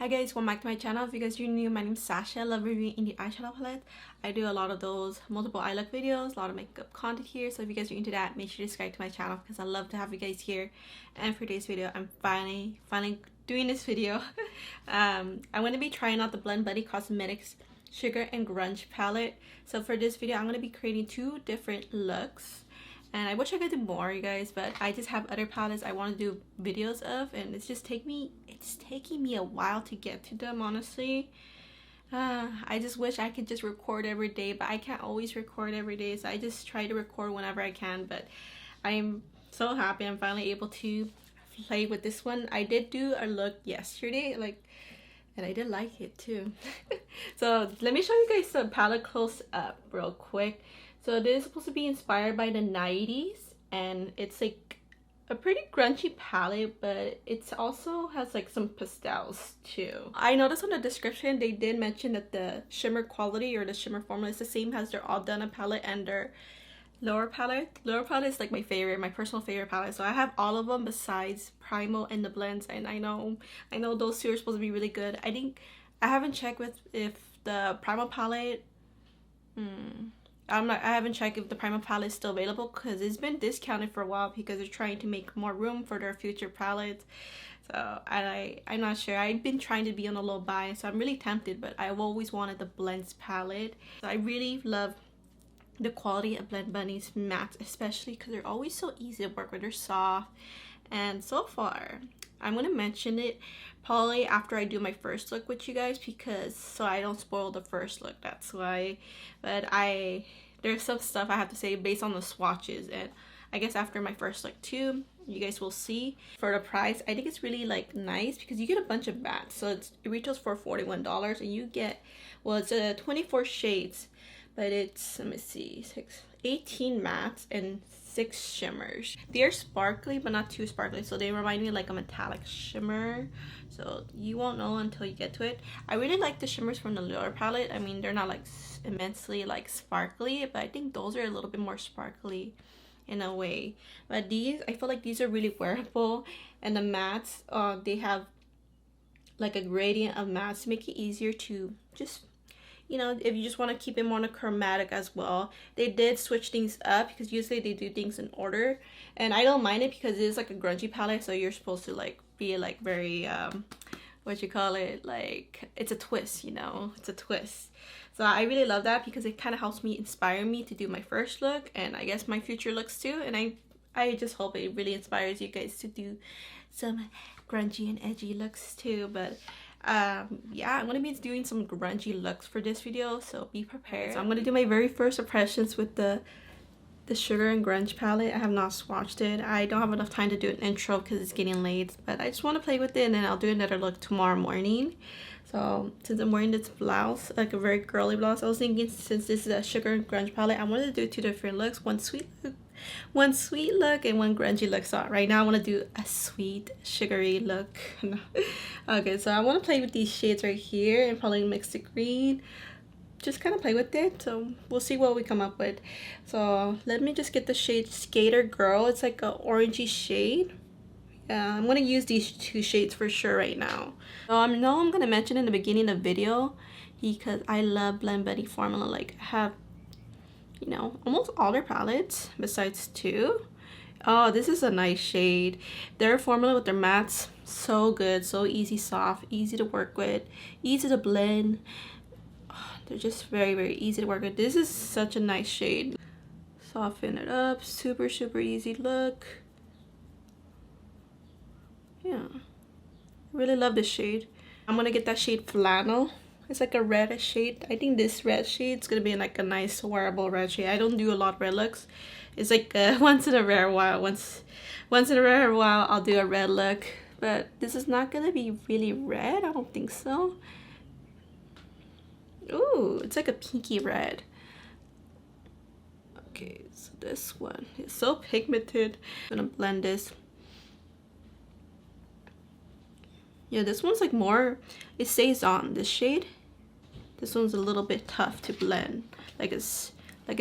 Hi guys, welcome back to my channel. If you guys are new, my name is Sasha. I love reviewing indie eyeshadow palettes. I do a lot of those multiple eye look videos, a lot of makeup content here. So if you guys are into that, make sure to subscribe to my channel because I love to have you guys here. And for today's video, I'm finally doing this video. I'm going to be trying out the Blend Buddy Cosmetics Sugar and Grunge palette. So for this video, I'm going to be creating two different looks. And I wish I could do more, you guys, but I just have other palettes I want to do videos of, and it's taking me a while to get to them, honestly. I just wish I could just record every day, but I can't always record every day, so I just try to record whenever I can. But I'm so happy I'm finally able to play with this one. I did do a look yesterday, and I did like it too. So let me show you guys the palette close up real quick. So this is supposed to be inspired by the 90s, and it's like a pretty grungy palette, but it also has like some pastels too. I noticed on the description they did mention that the shimmer quality or the shimmer formula is the same as their All Done palette and their lower palette. Lower palette is like my favorite, my personal favorite palette. So I have all of them besides Primal and the blends, and I know those two are supposed to be really good. I haven't checked if the Primal palette I haven't checked if the Primal palette is still available because it's been discounted for a while because they're trying to make more room for their future palettes. So I'm not sure. I've been trying to be on a low buy, so I'm really tempted, but I've always wanted the Blends palette. So I really love the quality of Blend Bunny's mattes, especially because they're always so easy to work with. They're soft, and so far I'm gonna mention it probably after I do my first look with you guys, because so I don't spoil the first look, that's why. But there's some stuff I have to say based on the swatches, and I guess after my first look too, you guys will see. For the price, I think it's really like nice because you get a bunch of mattes. So it retails for $41, and you get, well, it's 24 shades, but it's, let me see, 18 mattes and 6 shimmers. They're sparkly but not too sparkly, so they remind me of like a metallic shimmer, so you won't know until you get to it. I really like the shimmers from the lower palette. I mean, they're not like immensely like sparkly, but I think those are a little bit more sparkly in a way. But these, I feel like these are really wearable, and the mattes, they have like a gradient of mattes to make it easier to just, you know, if you just want to keep it monochromatic as well. They did switch things up because usually they do things in order, and I don't mind it because it is like a grungy palette, so you're supposed to like be like very what you call it, like it's a twist, you know, it's a twist. So I really love that because it kind of helps me inspire me to do my first look, and I guess my future looks too. And I just hope it really inspires you guys to do some grungy and edgy looks too. But yeah, I'm gonna be doing some grungy looks for this video, so be prepared. So I'm gonna do my very first impressions with the Sugar and Grunge palette. I have not swatched it. I don't have enough time to do an intro because it's getting late, but I just want to play with it, and then I'll do another look tomorrow morning. So since I'm wearing this blouse, like a very girly blouse, I was thinking since this is a Sugar and Grunge palette, I wanted to do two different looks, one sweet look and one grungy look. So right now I want to do a sweet sugary look. Okay, so I want to play with these shades right here and probably mix the green, just kind of play with it. So we'll see what we come up with. So let me just get the shade Skater Girl. It's like a orangey shade. Yeah, I'm gonna use these two shades for sure right now. So I know I'm gonna mention in the beginning of the video because I love Blend Buddy formula. Like I have, you know, almost all their palettes besides two. Oh, this is a nice shade. Their formula with their mattes, so good, so easy, soft, easy to work with, easy to blend. Oh, they're just very, very easy to work with. This is such a nice shade. Soften it up, super easy look. Yeah, really love this shade. I'm gonna get that shade Flannel. It's like a reddish shade. I think this red shade is gonna be like a nice wearable red shade. I don't do a lot of red looks. It's like once in a rare while. Once in a rare while I'll do a red look. But this is not gonna be really red. I don't think so. Ooh, it's like a pinky red. Okay, so this one is so pigmented. I'm gonna blend this. Yeah, this one's like more, it stays on, this shade. This one's a little bit tough to blend. Like it's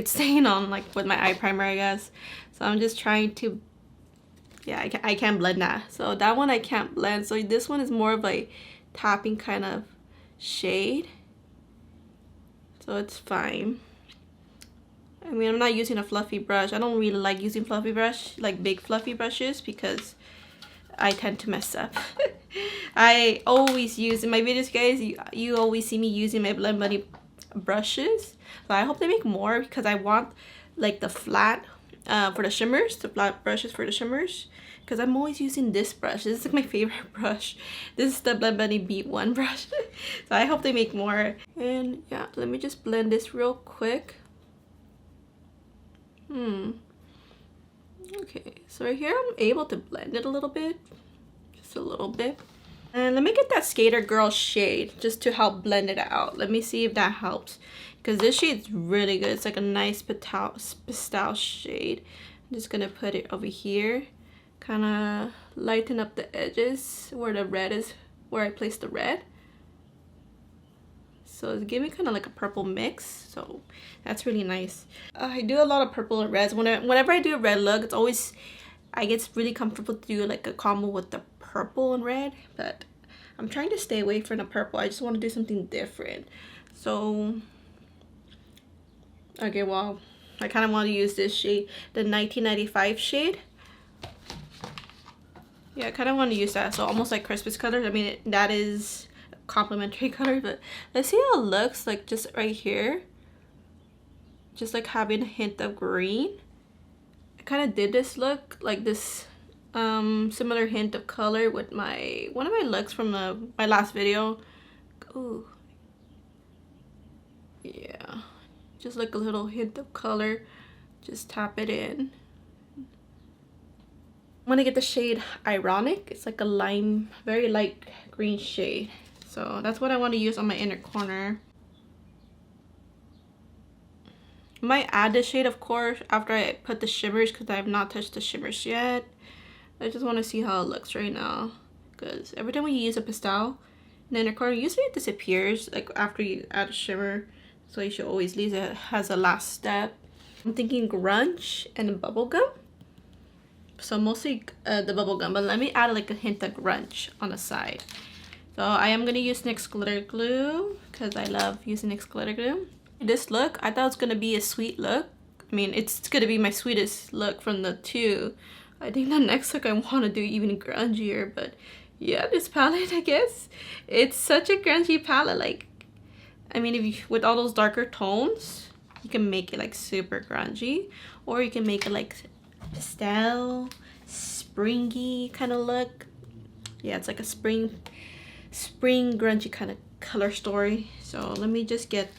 staying on like with my eye primer, I guess. So I'm just trying to, yeah, I can't blend that. So that one I can't blend. So this one is more of a tapping kind of shade, so it's fine. I mean, I'm not using a fluffy brush. I don't really like using fluffy brush, like big fluffy brushes, because I tend to mess up. I always use, in my videos, guys, you always see me using my Blend Bunny brushes. So I hope they make more, because I want like the flat for the shimmers, the flat brushes for the shimmers, because I'm always using this brush. This is like my favorite brush. This is the Blend Bunny B1 brush. So I hope they make more. And yeah, let me just blend this real quick. Okay, so right here I'm able to blend it a little bit, just a little bit. And let me get that Skater Girl shade just to help blend it out. Let me see if that helps, because this shade's really good. It's like a nice pastel shade. I'm just gonna put it over here, kind of lighten up the edges where the red is, where I placed the red. So it's giving kind of like a purple mix, so that's really nice. I do a lot of purple and reds. Whenever I do a red look, it's always, I get really comfortable to do like a combo with the purple and red, but I'm trying to stay away from the purple. I just want to do something different. So, okay, well, I kind of want to use this shade, the 1995 shade. Yeah, I kind of want to use that, so almost like Christmas colors. I mean, that is complementary color, but let's see how it looks like just right here, just like having a hint of green. I kind of did this look like this similar hint of color with my one of my looks from my last video. Ooh, yeah, just like a little hint of color, just tap it in. I'm gonna get the shade Ironic. It's like a lime, very light green shade. So that's what I want to use on my inner corner. I might add the shade, of course, after I put the shimmers, because I have not touched the shimmers yet. I just want to see how it looks right now, because every time we use a pastel in the inner corner, usually it disappears like after you add a shimmer. So you should always leave it as a last step. I'm thinking grunge and bubblegum. So mostly the bubblegum, but let me add like a hint of grunge on the side. So I am going to use NYX glitter glue, because I love using NYX glitter glue. This look, I thought it was going to be a sweet look. I mean, it's going to be my sweetest look from the two. I think the next look I want to do even grungier, but yeah, this palette, I guess. It's such a grungy palette. Like, I mean, if you, with all those darker tones, you can make it like super grungy, or you can make it like pastel, springy kind of look. Yeah, it's like a spring grungy kind of color story. So let me just get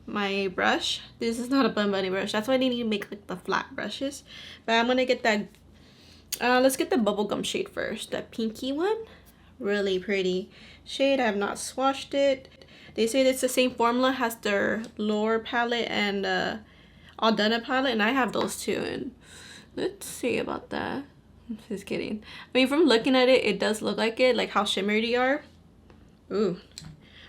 my brush. This is not a Blend Bunny brush, that's why I need to make like the flat brushes. But I'm gonna get that let's get the bubblegum shade first, the pinky one. Really pretty shade. I have not swatched it. They say it's the same formula as their Lure palette and All Done palette, and I have those too, and let's see about that. Just kidding. I mean, from looking at it, it does look like it, like how shimmery they are. Ooh,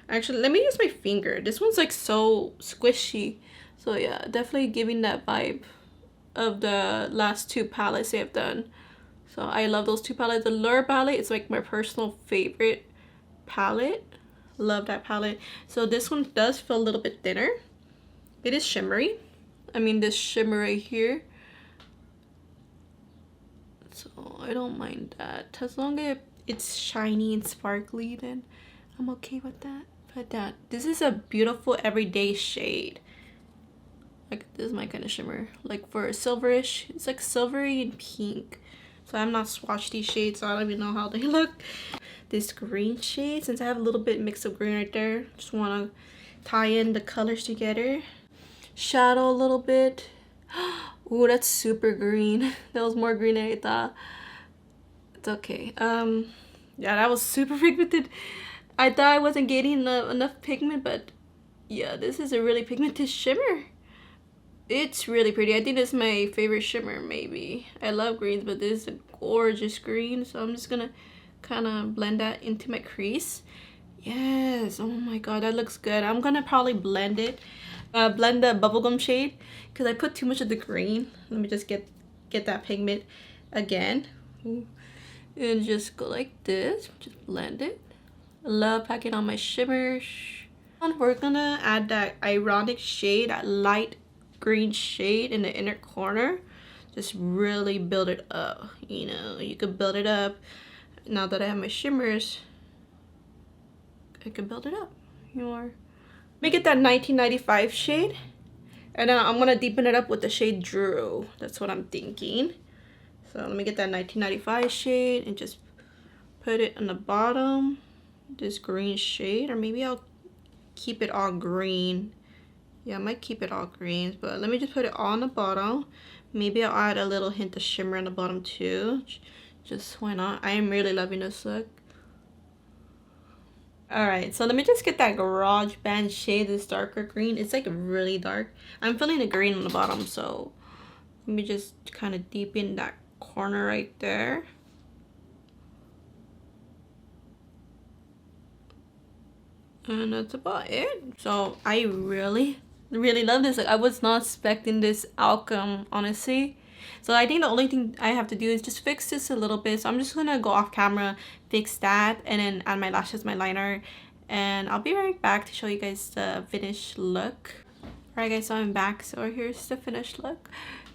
actually, let me use my finger. This one's like so squishy. So yeah, definitely giving that vibe of the last two palettes they have done. So I love those two palettes. The Lure palette is like my personal favorite palette. Love that palette. So this one does feel a little bit thinner. It is shimmery. I mean, this shimmer right here. So I don't mind that. As long as it's shiny and sparkly, then I'm okay with that. But this is a beautiful everyday shade. Like, this is my kind of shimmer. Like, for a silverish, it's like silvery and pink. So I'm not swatched these shades, so I don't even know how they look. This green shade, since I have a little bit mix of green right there, just want to tie in the colors together. Shadow a little bit. Ooh, that's super green. That was more green than I thought. It's okay. Yeah, that was super pigmented. I thought I wasn't getting enough pigment, but yeah, this is a really pigmented shimmer. It's really pretty. I think this is my favorite shimmer, maybe. I love greens, but this is a gorgeous green, so I'm just gonna kind of blend that into my crease. Yes, oh my god, that looks good. I'm gonna probably blend it. Blend the bubblegum shade, because I put too much of the green. Let me just get that pigment again. Ooh. And just go like this, just blend it. Love packing on my shimmers. We're gonna add that ironic shade, that light green shade in the inner corner. Just really build it up. You know, you could build it up. Now that I have my shimmers, I can build it up more. Make it that 1995 shade. And then I'm gonna deepen it up with the shade Drew. That's what I'm thinking. So let me get that 1995 shade and just put it on the bottom. This green shade, or maybe I'll keep it all green. Yeah, I might keep it all green, but let me just put it on the bottom. Maybe I'll add a little hint of shimmer on the bottom too. Just why not? I am really loving this look. Alright, so let me just get that Garage Band shade, this darker green. It's like really dark. I'm feeling the green on the bottom, so let me just kind of deepen that corner right there. And that's about it. So I really love this. Like, I was not expecting this outcome, honestly. So I think the only thing I have to do is just fix this a little bit. So I'm just gonna go off camera, fix that, and then add my lashes, my liner, and I'll be right back to show you guys the finished look. Alright guys, so I'm back. So here's the finished look.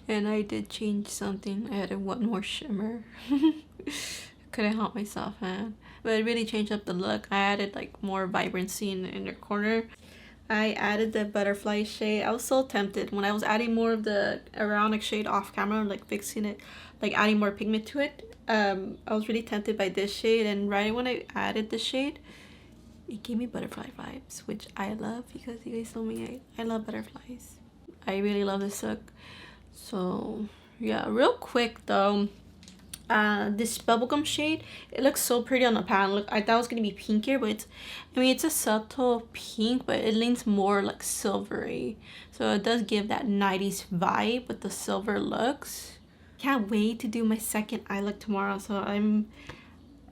And I did change something. I added one more shimmer. Couldn't help myself, man. But it really changed up the look. I added like more vibrancy in the inner corner. I added the butterfly shade. I was so tempted when I was adding more of the ironic shade off camera, like fixing it, like adding more pigment to it. I was really tempted by this shade, and right when I added the shade, it gave me butterfly vibes, which I love because you guys know me, I love butterflies. I really love this look. So yeah, real quick though, this bubblegum shade, it looks so pretty on the pan. Look, I thought it was gonna be pinkier, but it's a subtle pink, but it leans more like silvery, so it does give that 90s vibe with the silver looks. Can't wait to do my second eye look tomorrow, so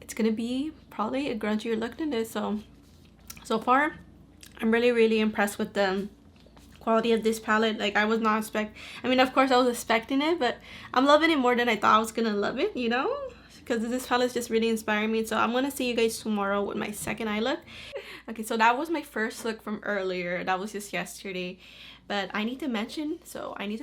it's gonna be probably a grungier look than this. So far I'm really impressed with the quality of this palette. Like, I was not of course I was expecting it, but I'm loving it more than I thought I was gonna love it, you know, because this palette is just really inspiring me. So I'm gonna see you guys tomorrow with my second eye look. Okay, so that was my first look from earlier. That was just yesterday, but I need to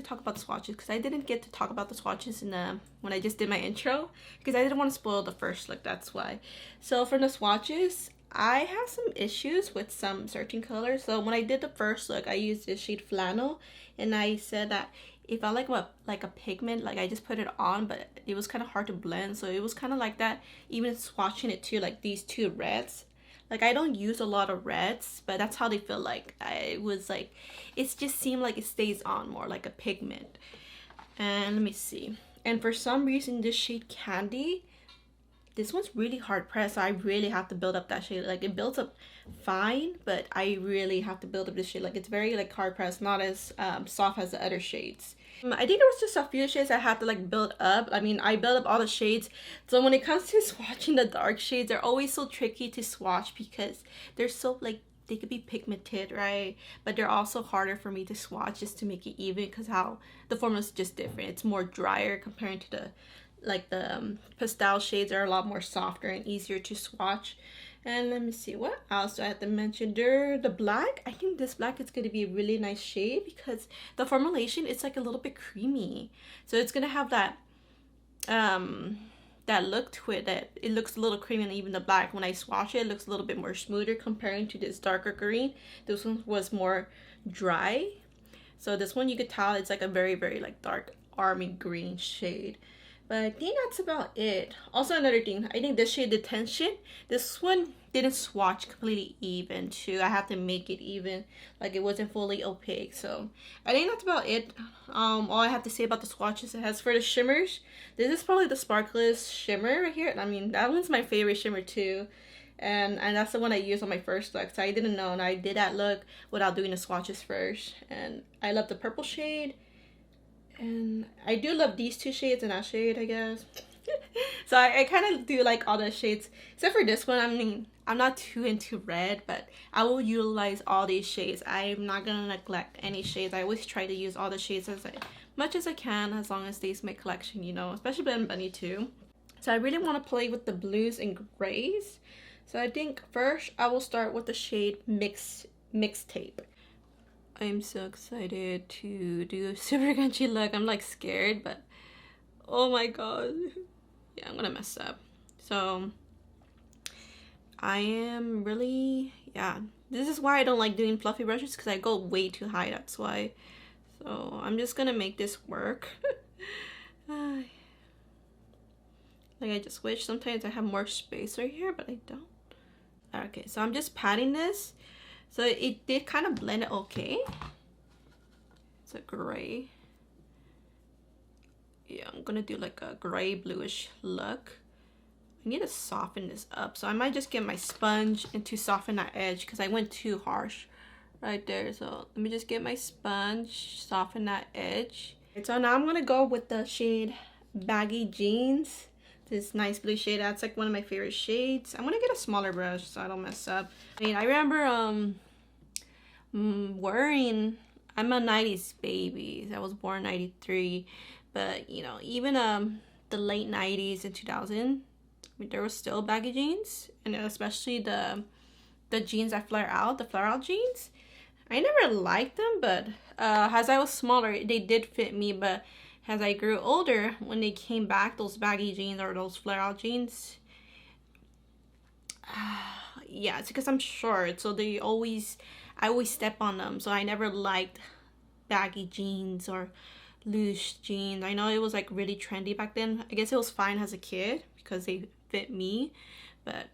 talk about the swatches, because I didn't get to talk about the swatches when I just did my intro, because I didn't want to spoil the first look. That's why. So for the swatches, I have some issues with some certain colors. So when I did the first look, I used this shade Flannel, and I said that if I like a pigment, like I just put it on, but it was kind of hard to blend. So it was kind of like that, even swatching it too, like these two reds. Like, I don't use a lot of reds, but that's how they feel like. It just seemed like it stays on more like a pigment. And let me see. And for some reason, this shade Candy, this one's really hard pressed, so I really have to build up that shade. Like, it builds up fine, but I really have to build up this shade. Like, it's very like hard pressed, not as soft as the other shades. I think there was just a few shades I had to like build up. I build up all the shades. So when it comes to swatching the dark shades, they're always so tricky to swatch because they're so like, they could be pigmented, right? But they're also harder for me to swatch just to make it even, because how the formula is just different. It's more drier compared to the pastel shades are a lot more softer and easier to swatch. And let me see, what else do I have to mention there? The black, I think this black is going to be a really nice shade because the formulation, it's like a little bit creamy, so it's going to have that that look to it, that it looks a little creamy. And even the black, when I swatch it, it looks a little bit more smoother comparing to this darker green. This one was more dry, so this one you could tell it's like a very like dark army green shade. But I think that's about it. Also, another thing, I think this shade Detention, this one didn't swatch completely even too. I have to make it even, like it wasn't fully opaque. So I think that's about it. All I have to say about the swatches. As for the shimmers, this is probably the sparkliest shimmer right here. That one's my favorite shimmer too. And that's the one I used on my first look. So I didn't know, and I did that look without doing the swatches first. And I love the purple shade. And I do love these two shades and that shade, I guess. So I kind of do like all the shades except for this one. I'm not too into red, but I will utilize all these shades. I'm not gonna neglect any shades. I always try to use all the shades as much as I can, as long as these my collection, you know, especially Blend Bunny too. So I really want to play with the blues and grays. So I think first I will start with the shade Mixtape. I'm so excited to do a super grungy look. I'm like scared, but oh my god. Yeah, I'm gonna mess up. So I am really, yeah. This is why I don't like doing fluffy brushes, because I go way too high, that's why. So I'm just gonna make this work. Like I just wish sometimes I have more space right here, but I don't. Okay, so I'm just patting this. So it did kind of blend it okay. It's a gray. Yeah, I'm gonna do like a gray bluish look. I need to soften this up, so I might just get my sponge and to soften that edge, because I went too harsh right there. So let me just get my sponge, soften that edge. And so now I'm gonna go with the shade Baggy Jeans. This nice blue shade, that's like one of my favorite shades. I'm gonna get a smaller brush so I don't mess up. I mean, I remember wearing, I'm a 90s baby. I was born 93, but you know, even the late 90s and 2000, I mean, there was still baggy jeans, and especially the jeans that flare out, the flare out jeans. I never liked them, but as I was smaller, they did fit me. But as I grew older, when they came back, those baggy jeans or those flare out jeans, yeah, it's because I'm short, so I always step on them. So I never liked baggy jeans or loose jeans. I know it was like really trendy back then. I guess it was fine as a kid because they fit me, but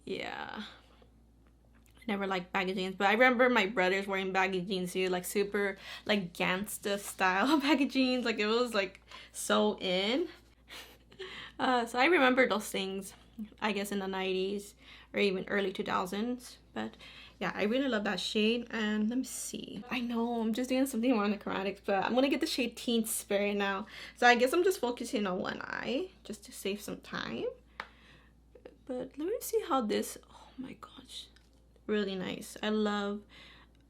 yeah, I never liked baggy jeans. But I remember my brothers wearing baggy jeans too, like super like gangsta style baggy jeans. Like it was like so in. So I remember those things, I guess in the 90s or even early 2000s. But yeah, I really love that shade. And let me see. I know I'm just doing something wrong in the chromatics, but I'm gonna get the shade Teen Spirit now. So I guess I'm just focusing on one eye just to save some time. But let me see how this, oh my gosh, really nice. I love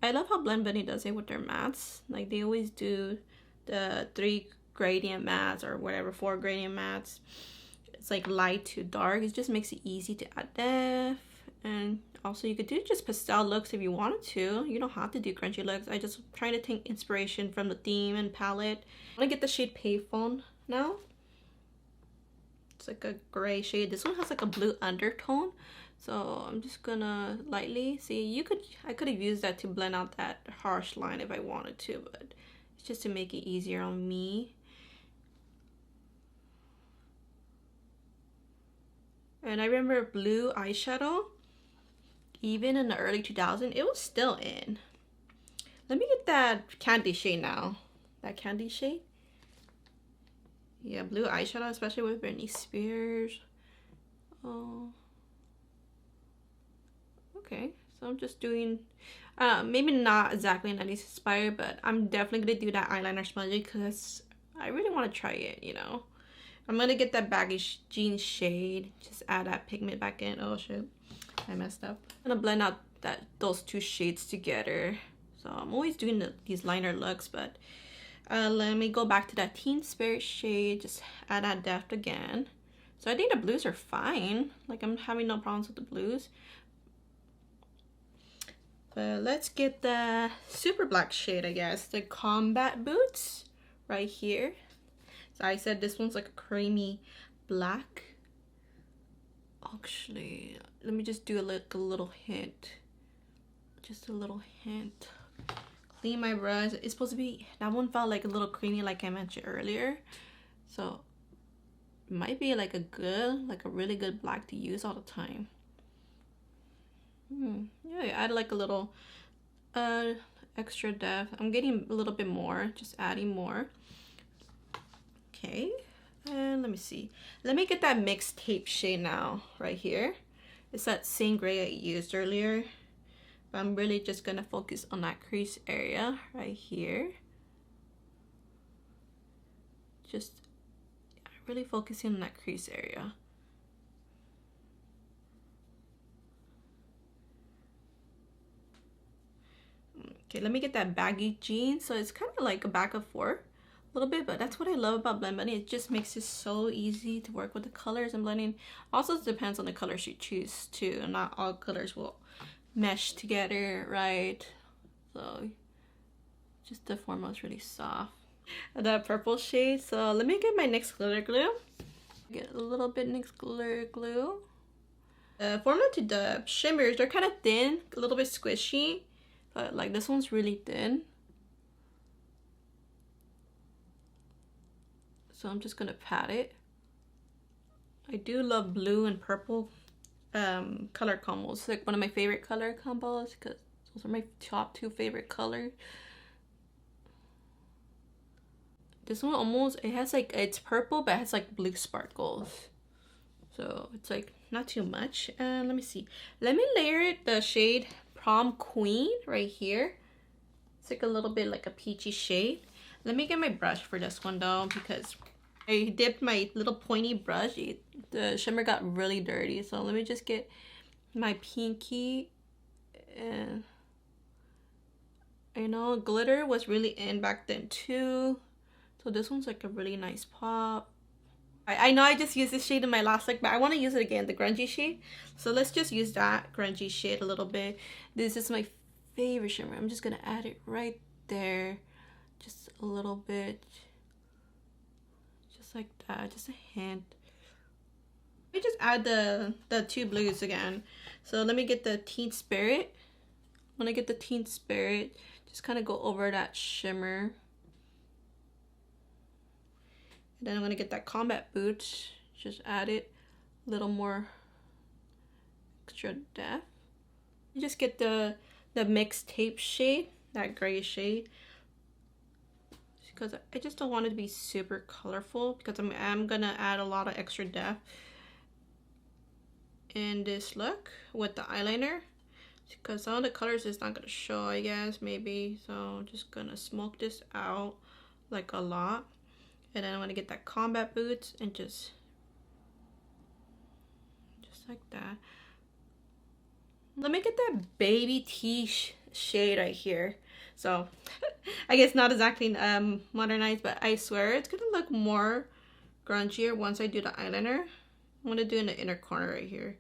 how Blend Bunny does it with their mattes. Like they always do the 3 gradient mattes or whatever, 4 gradient mattes. It's like light to dark. It just makes it easy to add depth. And also you could do just pastel looks if you wanted to. You don't have to do crunchy looks. I just try to take inspiration from the theme and palette. I'm gonna get the shade Payphone now. It's like a gray shade. This one has like a blue undertone. So I'm just gonna lightly see. I could have used that to blend out that harsh line if I wanted to, but it's just to make it easier on me. And I remember blue eyeshadow, even in the early 2000s, it was still in. Let me get that candy shade now. That candy shade. Yeah, blue eyeshadow, especially with Britney Spears. Oh. Okay, so I'm just doing, maybe not exactly 90s inspired, but I'm definitely gonna do that eyeliner smudging because I really want to try it, you know. I'm gonna get that baggy jeans shade, just add that pigment back in. Oh shit, I messed up. I'm gonna blend out those 2 shades together. So I'm always doing these liner looks, but let me go back to that Teen Spirit shade, just add that depth again. So I think the blues are fine. Like I'm having no problems with the blues. But let's get the super black shade, I guess. The Combat Boots right here. So I said this one's like a creamy black. Actually, let me just do a little hint. Just a little hint. Clean my brush. It's supposed to be, that one felt like a little creamy like I mentioned earlier. So it might be like a really good black to use all the time. Yeah, add like a little extra depth. I'm getting a little bit more, just adding more. Okay, and let me see. Let me get that Mixtape shade now, right here. It's that same gray I used earlier. But I'm really just gonna focus on that crease area right here. Just really focusing on that crease area. Okay, let me get that baggy jeans. So it's kind of like a back and forth little bit, but that's what I love about Blend Bunny. It just makes it so easy to work with the colors and blending. Also, it depends on the colors you choose too. Not all colors will mesh together, right? So just the formula is really soft. That purple shade. So let me get my NYX glitter glue. Get a little bit NYX glitter glue. The formula to the shimmers, they're kind of thin, a little bit squishy, but like this one's really thin. So I'm just gonna pat it. I do love blue and purple color combos. It's like one of my favorite color combos because those are my top 2 favorite colors. This one almost, it has like, it's purple but it has like blue sparkles. So it's like not too much. And let me see. Let me layer it, the shade Prom Queen right here. It's like a little bit like a peachy shade. Let me get my brush for this one though, because I dipped my little pointy brush. The shimmer got really dirty. So let me just get my pinky. And I know glitter was really in back then too. So this one's like a really nice pop. I know I just used this shade in my last look, but I want to use it again, the grungy shade. So let's just use that grungy shade a little bit. This is my favorite shimmer. I'm just going to add it right there. Just a little bit. Just like that. Just a hint. Let me just add the 2 blues again. So let me get the Teen Spirit. When I get the Teen Spirit, just kind of go over that shimmer. Then I'm going to get that Combat Boots, just add it a little more extra depth. You just get the mixtape shade, that gray shade. Because I just don't want it to be super colorful because I'm going to add a lot of extra depth in this look with the eyeliner. Because some of the colors is not going to show, I guess, maybe. So I'm just going to smoke this out like a lot. And then I'm gonna get that Combat Boots and just like that. Let me get that Baby Tea shade right here. So I guess not exactly modernized, but I swear it's gonna look more grungier once I do the eyeliner. I'm gonna do in the inner corner right here.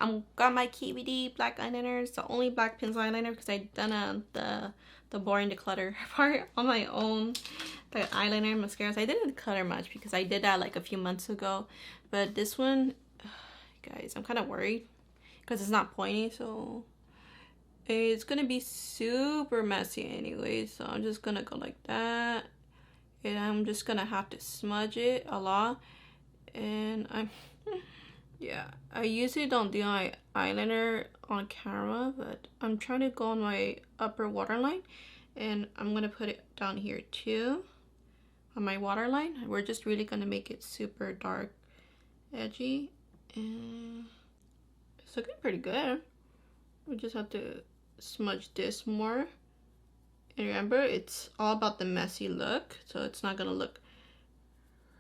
I'm got my KVD black eyeliner. It's the only black pencil eyeliner because I done the boring declutter part on my own. The eyeliner and mascaras, I didn't declutter much because I did that like a few months ago. But this one, guys, I'm kind of worried because it's not pointy, so it's gonna be super messy anyway. So I'm just gonna go like that, and I'm just gonna have to smudge it a lot. And yeah, I usually don't do my eyeliner on camera, but I'm trying to go on my upper waterline, and I'm gonna put it down here too on my waterline. We're just really gonna make it super dark, edgy, and it's looking pretty good. We just have to smudge this more. And remember, it's all about the messy look, so it's not gonna look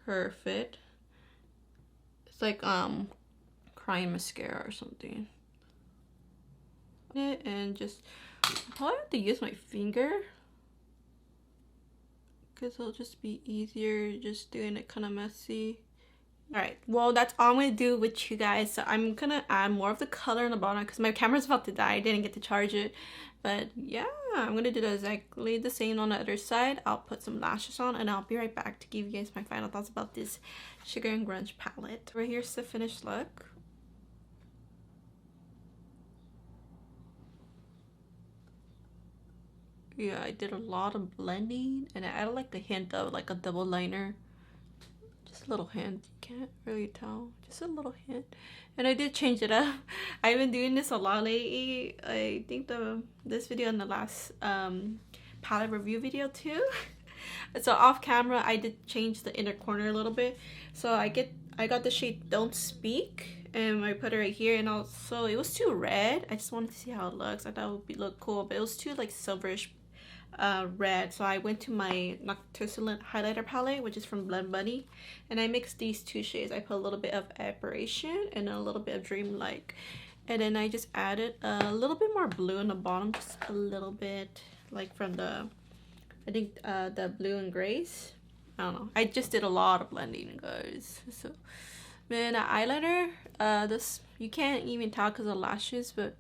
perfect. It's like crying mascara or something. And just probably have to use my finger because it'll just be easier just doing it kind of messy. Alright, well that's all I'm gonna do with you guys. So I'm gonna add more of the color on the bottom because my camera's about to die. I didn't get to charge it, but yeah, I'm gonna do exactly the same on the other side. I'll put some lashes on and I'll be right back to give you guys my final thoughts about this Sugar and Grunge palette. Right here's the finished look. Yeah, I did a lot of blending and I added like a hint of like a double liner. Just a little hint. You can't really tell. Just a little hint. And I did change it up. I've been doing this a lot lately. I think this video and the last palette review video too. So off camera I did change the inner corner a little bit. So I got the shade Don't Speak. And I put it right here, and also it was too red. I just wanted to see how it looks. I thought it would look cool, but it was too like silverish red. So I went to my Noctilucent highlighter palette, which is from Blend Bunny, and I mixed these 2 shades. I put a little bit of Apparition and a little bit of Dreamlike, and then I just added a little bit more blue on the bottom, just a little bit, like from the, I think the blue and grays. I don't know. I just did a lot of blending, guys. So, man, eyeliner. This you can't even tell because of lashes, but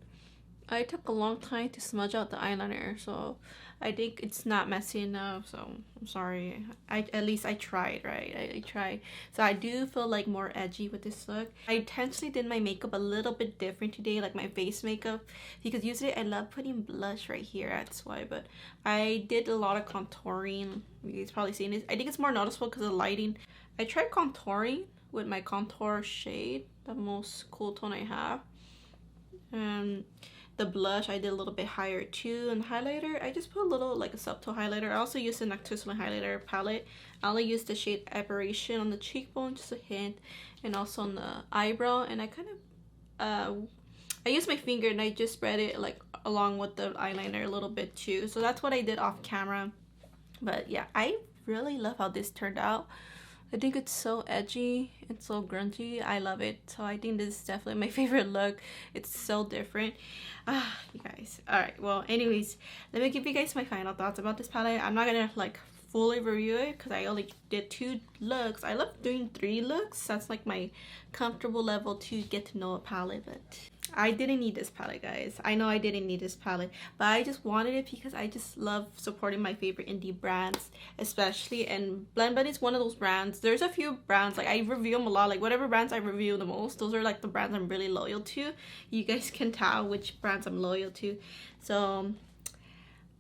I took a long time to smudge out the eyeliner, so I think it's not messy enough. So I'm sorry. At least I tried, right? I tried. So I do feel like more edgy with this look. I intentionally did my makeup a little bit different today, like my face makeup, because usually I love putting blush right here. That's why. But I did a lot of contouring. You guys probably seen this. I think it's more noticeable because of the lighting. I tried contouring with my contour shade, the most cool tone I have. The blush I did a little bit higher too, and highlighter I just put a little like a subtle highlighter. I also used the Nocturnal highlighter palette. I only used the shade Aberration on the cheekbone, just a hint, and also on the eyebrow. And I kind of I used my finger and I just spread it like along with the eyeliner a little bit too. So that's what I did off camera. But yeah, I really love how this turned out. I think it's so edgy and so grungy. I love it. So I think this is definitely my favorite look. It's so different. You guys. Alright, well, anyways, let me give you guys my final thoughts about this palette. I'm not gonna like fully review it because I only did 2 looks. I love doing 3 looks. That's like my comfortable level to get to know a palette, but I didn't need this palette, guys. I know I didn't need this palette, but I just wanted it because I just love supporting my favorite indie brands, especially, and Blend Bunny is one of those brands. There's a few brands, like I review them a lot, like whatever brands I review the most, those are like the brands I'm really loyal to. You guys can tell which brands I'm loyal to. So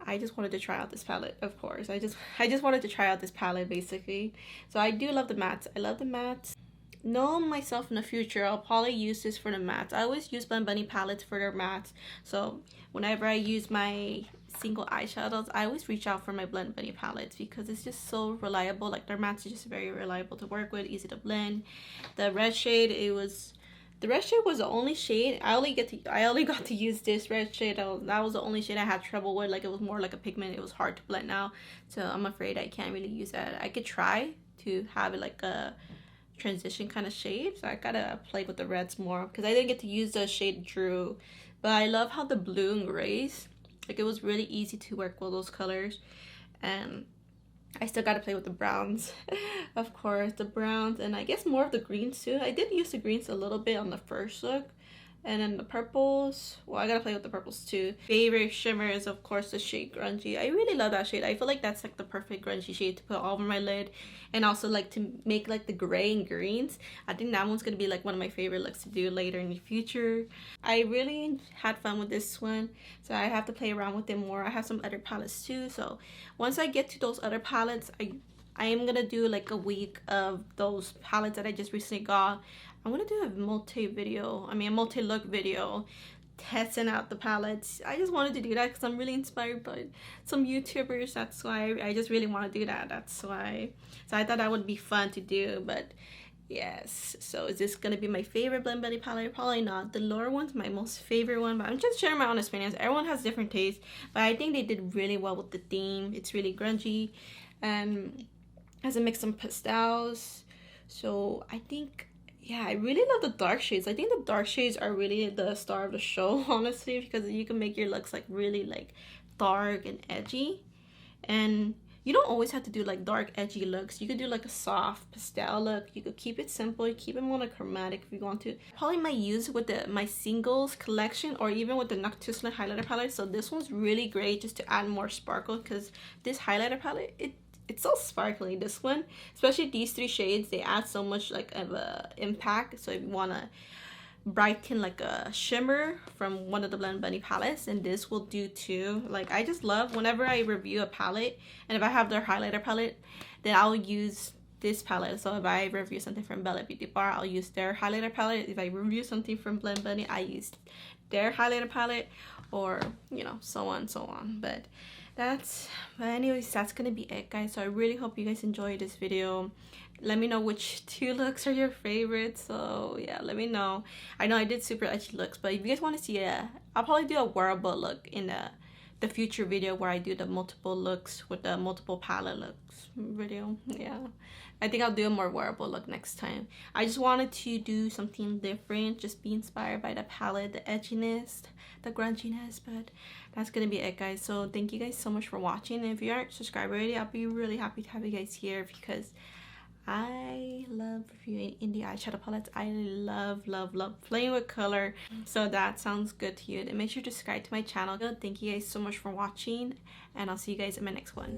I just wanted to try out this palette, of course. I just wanted to try out this palette, basically. So I do love the mattes. I love the mattes. Know myself in the future, I'll probably use this for the mattes. I always use Blend Bunny palettes for their mattes. So whenever I use my single eyeshadows, I always reach out for my Blend Bunny palettes because it's just so reliable. Like their mattes are just very reliable to work with, easy to blend. The red shade, the red shade was the only shade. I only got to use this red shade. That was the only shade I had trouble with. Like it was more like a pigment. It was hard to blend out. So I'm afraid I can't really use that. I could try to have it like a transition kind of shade, so I gotta play with the reds more because I didn't get to use the shade Drew. But I love how the blue and grays, like it was really easy to work with those colors. And I still gotta play with the browns of course, the browns, and I guess more of the greens too. I did use the greens a little bit on the first look. And then the purples, well, I gotta play with the purples too. Favorite shimmer is of course the shade Grungy. I really love that shade. I feel like that's like the perfect grungy shade to put all over my lid, and also like to make like the gray and greens. I think that one's gonna be like one of my favorite looks to do later in the future. I really had fun with this one, so I have to play around with it more. I have some other palettes too, so once I get to those other palettes, I am gonna do like a week of those palettes that I just recently got. I'm gonna do a multi-look video testing out the palettes. I just wanted to do that because I'm really inspired by some YouTubers. That's why I just really want to do that. That's why. So I thought that would be fun to do. But yes, so is this gonna be my favorite Blend Bunny palette? Probably not. The lower one's my most favorite one, but I'm just sharing my honest opinions. Everyone has different tastes, but I think they did really well with the theme. It's really grungy and has a mix of pastels. So I think, yeah, I really love the dark shades. I think the dark shades are really the star of the show, honestly, because you can make your looks like really like dark and edgy. And you don't always have to do like dark edgy looks. You could do like a soft pastel look. You could keep it simple. You keep it monochromatic if you want to. Probably might use with my singles collection or even with the Nocturnal highlighter palette. So this one's really great just to add more sparkle because this highlighter palette, it's so sparkly. This one, especially these 3 shades, they add so much like of a impact. So if you want to brighten like a shimmer from one of the Blend Bunny palettes, and this will do too. Like I just love whenever I review a palette, and if I have their highlighter palette, then I'll use this palette. So if I review something from Bella Beauty Bar, I'll use their highlighter palette. If I review something from Blend Bunny, I use their highlighter palette, or you know, so on. But anyways, that's gonna be it, guys. So I really hope you guys enjoyed this video. Let me know which 2 looks are your favorites. So yeah, let me know. I know I did super edgy looks, but if you guys want to see I'll probably do a wearable look in the the future video where I do the multiple looks with the multiple palette looks video. Yeah, I think I'll do a more wearable look next time. I just wanted to do something different, just be inspired by the palette, the edginess, the grunginess, but that's gonna be it, guys. So thank you guys so much for watching, and if you aren't subscribed already, I'll be really happy to have you guys here because I love reviewing indie eyeshadow palettes. I love playing with color. So that sounds good to you, then make sure to subscribe to my channel. Thank you guys so much for watching, and I'll see you guys in my next one.